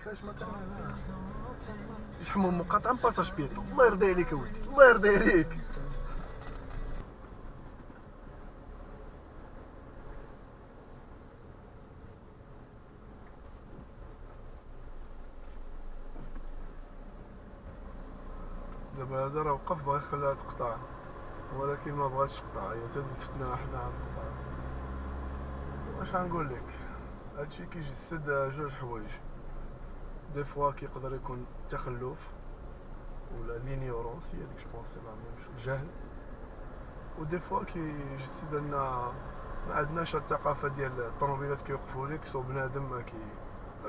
كيفاش ما كان هنا يحمو مقاطعة باساج بيتو. الله يرضي عليك اولدي، الله يرضي عليك. دابا هذا راه وقف بغا يخليها تقطع، ولكن ما بغاتش تقطع، هي تدفتنا حنا هاد القطعة. واش غنقول لك، هادشي كيجسد جوج حوايج. دي فوا كيقدر يكون تخلف ولا لينيورونس، هي ديك جوبونسي لا ميم الجهل. ودي فوا كيجسد ان ما عندناش الثقافه ديال الطوموبيلات كيوقفوا لك سو بنادم ما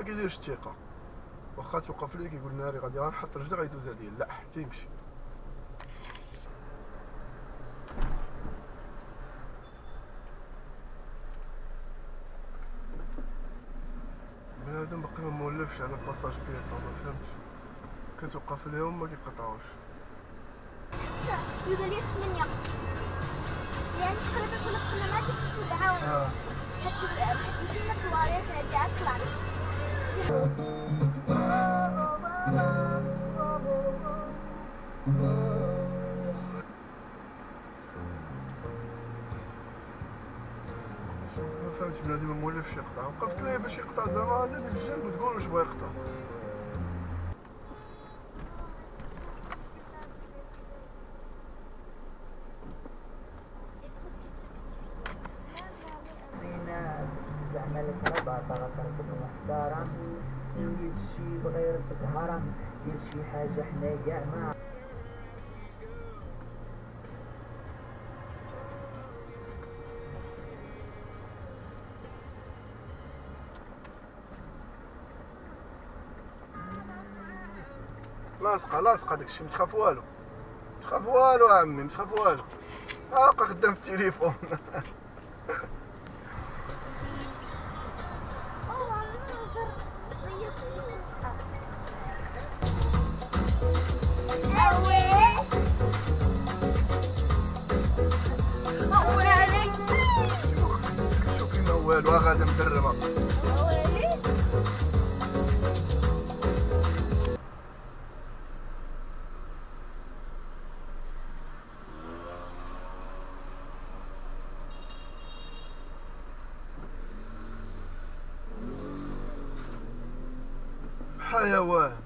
كيديرش الثقه، واخا توقف ليك يقول ناري غادي غنحط رجلي غيدوز عليا، لا حتى يمشي. بنادم باقي ما مولفش على باساج بيطون، ما فهمتش، كتوقف ليهم ما كيقطعوش. يقول لي 8 لان تقريبا كنا ما تكتب عاون حتى مشينا الطواليت رجعت طلعت. ما فهمتش، بنادم ما مولفش يقطع، وقفت ليه باش يقطع زعما غادي ديك الجنب وتقول واش بغا يقطع. زعما الكهرباء طاقة تركب محترم، دير شي بغير الهرم، دير شي حاجة حنا كاع ما لاصقه داكشي، متخاف والو، متخاف والو عمي، متخاف والو. بقى خدام في التليفون. شوفي ما والو غادا مدربه. حيوان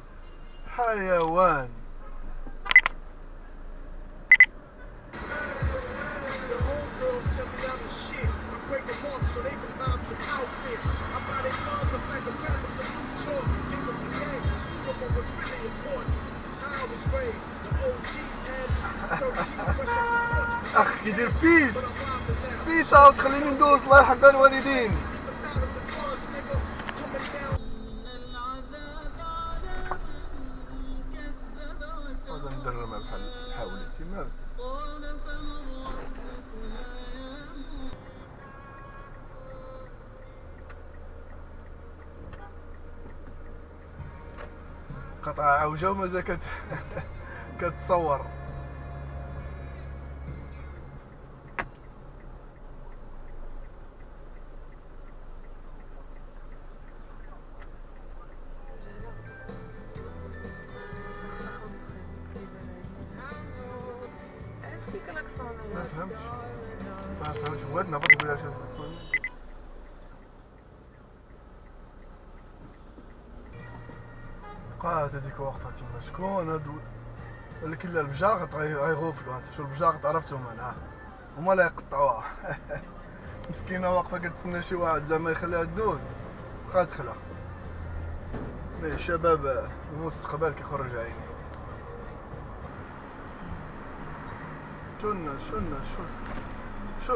حيوان. اخ يدير بيس اوت، خليني ندوز، الله يرحم بال الوالدين. هذا مدرمه بحال حاولتي مالك. قطعة عوجة ومازال كتصور. ما فهمتش بغيت نهبط بلاش سوني. بقات هذيك واقفه تما، شكون هادو اللي كلا البجاغط غيغوفلو. انت شو البجاغط عرفتهم انا، هما اللي يقطعوها. مسكينه واقفه كتسنى شي واحد زعما يخليها دوز، بقات تخلع. مي الشباب المستقبل كيخرج عيني.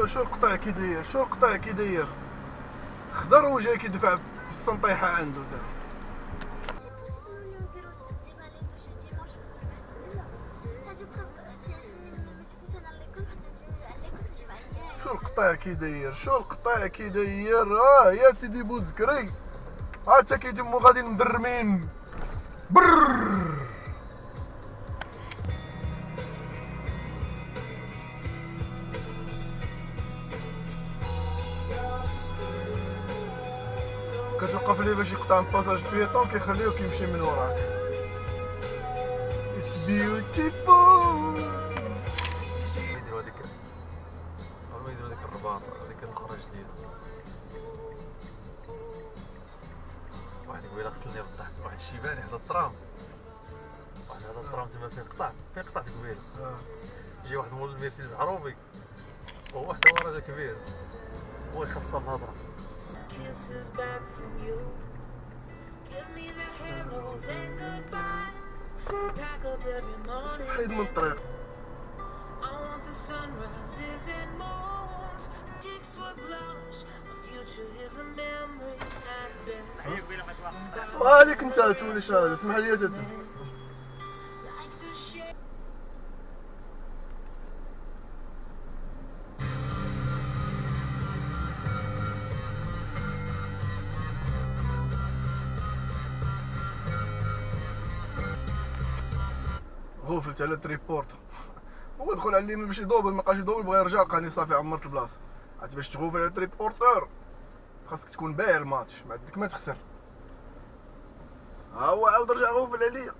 شو القطع كيداير، شو القطع كيداير خضر وجاي كيدفع في السنطيحه عنده زعما. شو القطع كيداير، شو القطع كيداير. يا سيدي بوزكري، تا كيتمو غادي مدرمين برر. كتوقف عارف لي باش يقطع باساج بيتون كيخليوك يمشي من وراك. It's beautiful. يديروا هذيك ما يديروا هذيك الرباط هذيك الاخرى جديده. واحد قبيله قتلني بالضحك واحد الشيباني حدا الترام. واحد هذا الترام تما فين قطعت قبيله. جي واحد مول المرسيدس عروبي وهو حتى هو راجل كبير هو يخسر الهضره. Kisses back from you. Give me the hellos and goodbyes. Pack up every morning. حيد من الطريق. I want the sunrises and moons. Dicks would blush. The future is a memory not been. وهاليك انت تولي شاهد اسمح لي يا تاتا. Like the shape. غوفلت على تريبورت. هو دخل على اليمين باش يدوبل ما بقاش يدوبل بغا يرجع لقاني صافي عمرت البلاصه. عرفتي باش تغوفل على تريبورتور خاصك تكون بايع الماتش ما عندك ما تخسر. ها هو عاود رجع غوفل عليا.